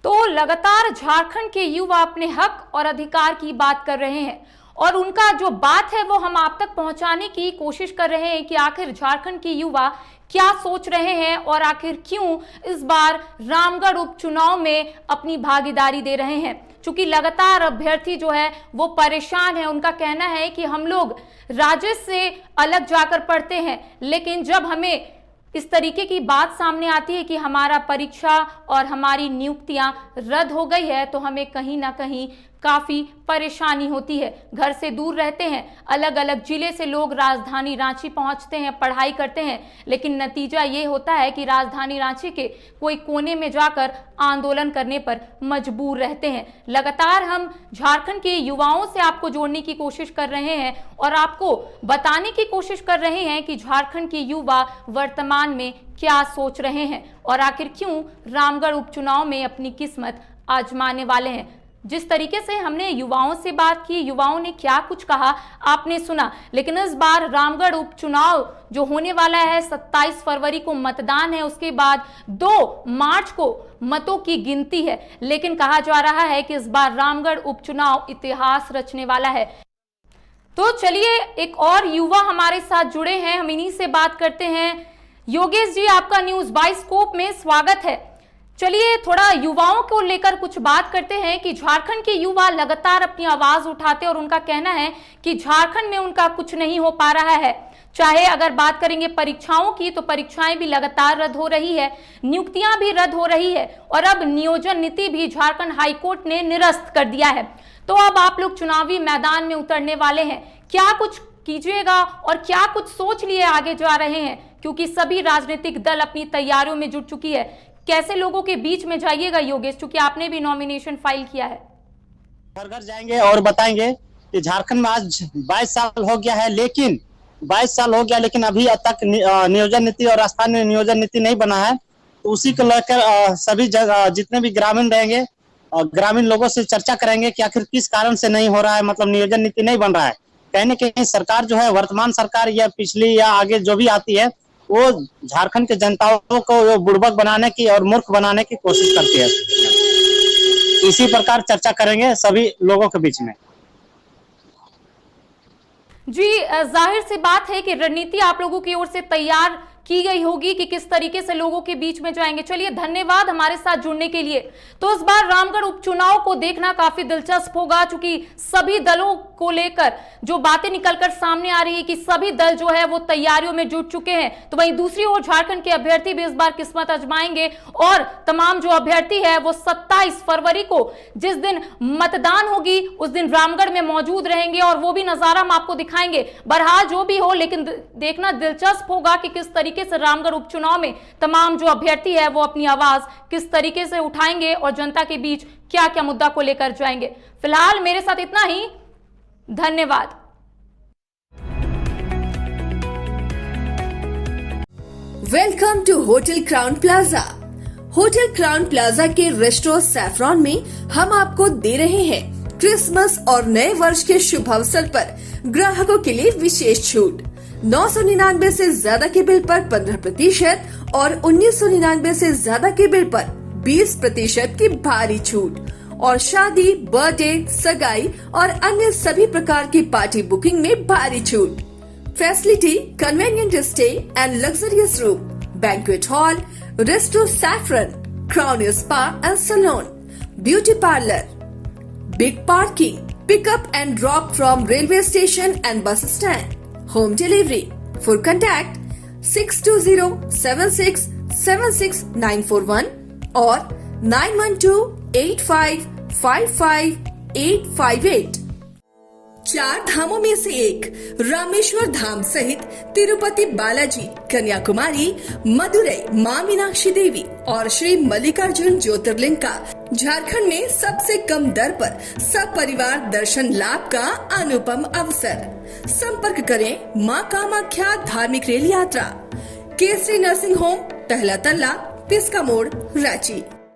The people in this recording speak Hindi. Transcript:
तो लगातार झारखंड के युवा अपने हक और अधिकार की बात कर रहे हैं और उनका जो बात है वो हम आप तक पहुंचाने की कोशिश कर रहे हैं कि आखिर झारखंड के युवा क्या सोच रहे हैं और आखिर क्यों इस बार रामगढ़ उपचुनाव में अपनी भागीदारी दे रहे हैं। चूंकि लगातार अभ्यर्थी जो है वो परेशान है। उनका कहना है कि हम लोग राज्य से अलग जाकर पढ़ते हैं, लेकिन जब हमें इस तरीके की बात सामने आती है कि हमारा परीक्षा और हमारी नियुक्तियां रद्द हो गई है तो हमें कहीं ना कहीं काफी परेशानी होती है। घर से दूर रहते हैं, अलग अलग जिले से लोग राजधानी रांची पहुंचते हैं, पढ़ाई करते हैं, लेकिन नतीजा ये होता है कि राजधानी रांची के कोई कोने में जाकर आंदोलन करने पर मजबूर रहते हैं। लगातार हम झारखंड के युवाओं से आपको जोड़ने की कोशिश कर रहे हैं और आपको बताने की कोशिश कर रहे हैं कि झारखंड के युवा वर्तमान में क्या सोच रहे हैं और आखिर क्यों रामगढ़ उपचुनाव में अपनी किस्मत आजमाने वाले हैं। जिस तरीके से हमने युवाओं से बात की, युवाओं ने क्या कुछ कहा आपने सुना, लेकिन इस बार रामगढ़ उपचुनाव जो होने वाला है 27 फरवरी को मतदान है, उसके बाद 2 मार्च को मतों की गिनती है, लेकिन कहा जा रहा है कि इस बार रामगढ़ उपचुनाव इतिहास रचने वाला है। तो चलिए एक और युवा हमारे साथ जुड़े हैं, हम इन्हीं से बात करते हैं। योगेश जी, आपका न्यूज बाइस्कोप में स्वागत है। चलिए थोड़ा युवाओं को लेकर कुछ बात करते हैं कि झारखंड के युवा लगातार अपनी आवाज उठाते और उनका कहना है कि झारखंड में उनका कुछ नहीं हो पा रहा है। चाहे अगर बात करेंगे परीक्षाओं की तो परीक्षाएं भी लगातार रद्द हो रही है, नियुक्तियां भी रद्द हो रही है और अब नियोजन नीति भी झारखंड हाईकोर्ट ने निरस्त कर दिया है। तो अब आप लोग चुनावी मैदान में उतरने वाले हैं, क्या कुछ कीजिएगा और क्या कुछ सोच लिए आगे जा रहे हैं, क्योंकि सभी राजनीतिक दल अपनी तैयारियों में जुट चुकी है। कैसे लोगों के बीच में जाइएगा योगेश, क्योंकि आपने भी नॉमिनेशन फाइल किया है? घर घर जाएंगे और बताएंगे कि झारखंड में आज 22 साल हो गया है, लेकिन 22 साल हो गया लेकिन अभी तक नियोजन नीति और स्थानीय नियोजन नीति नहीं बना है। तो उसी को लेकर सभी जगह जितने भी ग्रामीण रहेंगे ग्रामीण लोगों से चर्चा करेंगे कि आखिर किस कारण से नहीं हो रहा है, मतलब नियोजन नीति नहीं बन रहा है। कहने के सरकार जो है, वर्तमान सरकार या पिछली या आगे जो भी आती है, वो झारखंड के जनताओं को बुड़बक बनाने की और मूर्ख बनाने की कोशिश करती है। इसी प्रकार चर्चा करेंगे सभी लोगों के बीच में। जी, जाहिर सी बात है कि रणनीति आप लोगों की ओर से तैयार की गई होगी कि किस तरीके से लोगों के बीच में जाएंगे। चलिए, धन्यवाद हमारे साथ जुड़ने के लिए। तो इस बार रामगढ़ उपचुनाव को देखना काफी दिलचस्प होगा, क्योंकि सभी दलों को लेकर जो बातें निकलकर सामने आ रही है कि सभी दल जो है वो तैयारियों में जुट चुके हैं। तो वहीं दूसरी ओर झारखंड के अभ्यर्थी भी इस बार किस्मत आजमाएंगे और तमाम जो अभ्यर्थी है वो 27 फरवरी को जिस दिन मतदान होगी उस दिन रामगढ़ में मौजूद रहेंगे और वो भी नजारा हम आपको दिखाएंगे। बहरहाल जो भी हो, लेकिन देखना दिलचस्प होगा कि किस तरीके से रामगढ़ उपचुनाव में तमाम जो अभ्यर्थी है वो अपनी आवाज किस तरीके से उठाएंगे और जनता के बीच क्या क्या मुद्दा को लेकर जाएंगे। फिलहाल मेरे साथ इतना ही, धन्यवाद। Welcome to hotel Crowne Plaza. Hotel Crowne Plaza के रेस्टोरेंट सैफरॉन में हम आपको दे रहे हैं क्रिसमस और नए वर्ष के शुभ अवसर पर ग्राहकों के लिए विशेष छूट। 999 से ज्यादा के बिल पर 15% और 1999 से ज्यादा के बिल पर 20% की भारी छूट और शादी, बर्थडे, सगाई और अन्य सभी प्रकार की पार्टी बुकिंग में भारी छूट। Facility, convenient stay and luxurious room, banquet hall, resto saffron, crown spa and salon, beauty parlour, big parking, pickup and drop from railway station and bus stand, home delivery. For contact 6207676941 और 9128555858। 4 धामों में से एक रामेश्वर धाम सहित तिरुपति बालाजी, कन्याकुमारी, मदुरई, माँ मीनाक्षी देवी और श्री मल्लिकार्जुन ज्योतिर्लिंग का झारखंड में सबसे कम दर पर सपरिवार दर्शन लाभ का अनुपम अवसर। संपर्क करें माँ कामाख्या धार्मिक रेल यात्रा, केसरी नर्सिंग होम, पहला तल्ला, पिस्का मोड़, रांची।